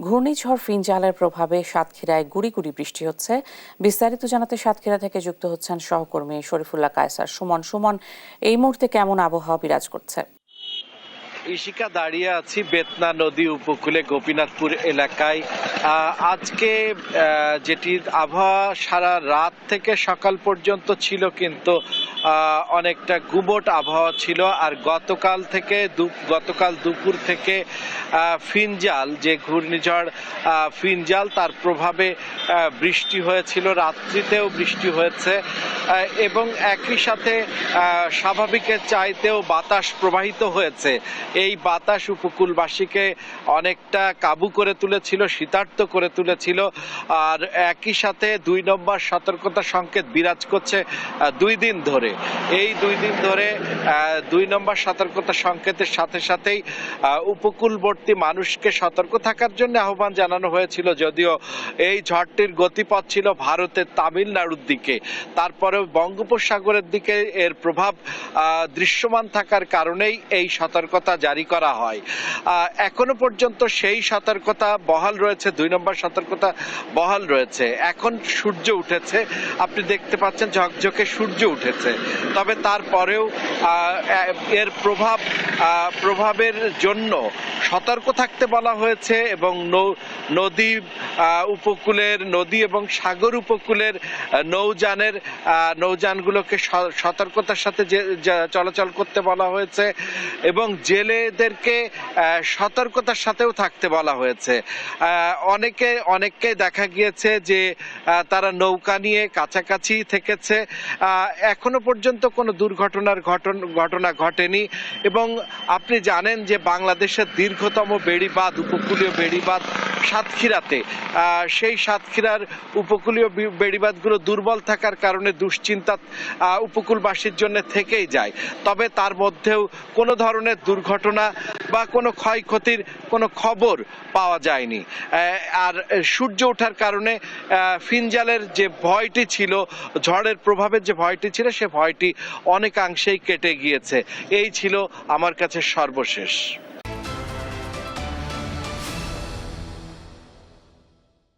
ঘূর্ণিঝড় ফিনজালের প্রভাবে সাতক্ষীরায় গুড়ি গুড়ি বৃষ্টি হচ্ছে। বিস্তারিত জানাতে সাতক্ষীরা থেকে যুক্ত হচ্ছেন সহকর্মী শরীফুল্লাহ কায়সার। সুমন, এই মুহূর্তে কেমন আবহাওয়া বিরাজ করছে? ইশিকা, দাঁড়িয়ে আছি বেতনা নদী উপকূলে গোপীনাথপুর এলাকায়। আজকে যেটি আবহাওয়া সারা রাত থেকে সকাল পর্যন্ত ছিল, কিন্তু অনেকটা গুমোট আবহাওয়া ছিল। আর গতকাল দুপুর থেকে ফিনজাল, যে ঘূর্ণিঝড় ফিনজাল, তার প্রভাবে বৃষ্টি হয়েছিল, রাত্রিতেও বৃষ্টি হয়েছে এবং একই সাথে স্বাভাবিকের চাইতেও বাতাস প্রবাহিত হয়েছে। এই বাতাস উপকূলবাসীকে অনেকটা কাবু করে তুলেছিল, শীতার্ত করে তুলেছিল। আর একই সাথে ২ নম্বর সতর্কতা সংকেত বিরাজ করছে ২ দিন ধরে। এই ২ দিন ধরে ২ নম্বর সতর্কতা সংকেতের সাথে সাথেই উপকূলবর্তী মানুষকে সতর্ক থাকার জন্য আহ্বান জানানো হয়েছিল। যদিও এই ঝড়টির গতিপথ ছিল ভারতের তামিলনাড়ুর দিকে, তারপরেও বঙ্গোপসাগরের দিকে এর প্রভাব দৃশ্যমান থাকার কারণেই এই সতর্কতা জারি করা হয়। এখনো পর্যন্ত সেই সতর্কতা বহাল রয়েছে, ২ নম্বর সতর্কতা বহাল রয়েছে। এখন সূর্য উঠেছে, আপনি দেখতে পাচ্ছেন ঝকঝকে সূর্য উঠেছে। তবে তারপরেও এর প্রভাবের জন্য সতর্ক থাকতে বলা হয়েছে এবং নদী এবং সাগর উপকূলের নৌযানগুলোকে সতর্কতার সাথে চলাচল করতে বলা হয়েছে এবং জেলেদেরকে সতর্কতার সাথেও থাকতে বলা হয়েছে। অনেককে দেখা গিয়েছে যে তারা নৌকা নিয়ে কাছাকাছি থেকেছে। এখনো পর্যন্ত কোনো ঘটনা ঘটেনি এবং আপনি জানেন যে বাংলাদেশের দীর্ঘতম বেড়িবাঁধ, উপকূলীয় বেড়িবাঁধ সাতক্ষীরাতে। সেই সাতক্ষীরার উপকূলীয় বেড়িবাঁধগুলো দুর্বল থাকার কারণে দুশ্চিন্তা উপকূলবাসীর জন্য থেকেই যায়। তবে তার মধ্যেও কোনো ধরনের দুর্ঘটনা বা কোনো ক্ষয়ক্ষতির কোনো খবর পাওয়া যায়নি। আর সূর্য ওঠার কারণে ফিনজালের যে ভয়টি ছিল, ঝড়ের প্রভাবের যে ভয়টি ছিল, সে ভয়টি অনেকাংশেই কেটে গিয়েছে। এই ছিল আমার কাছে সর্বশেষ।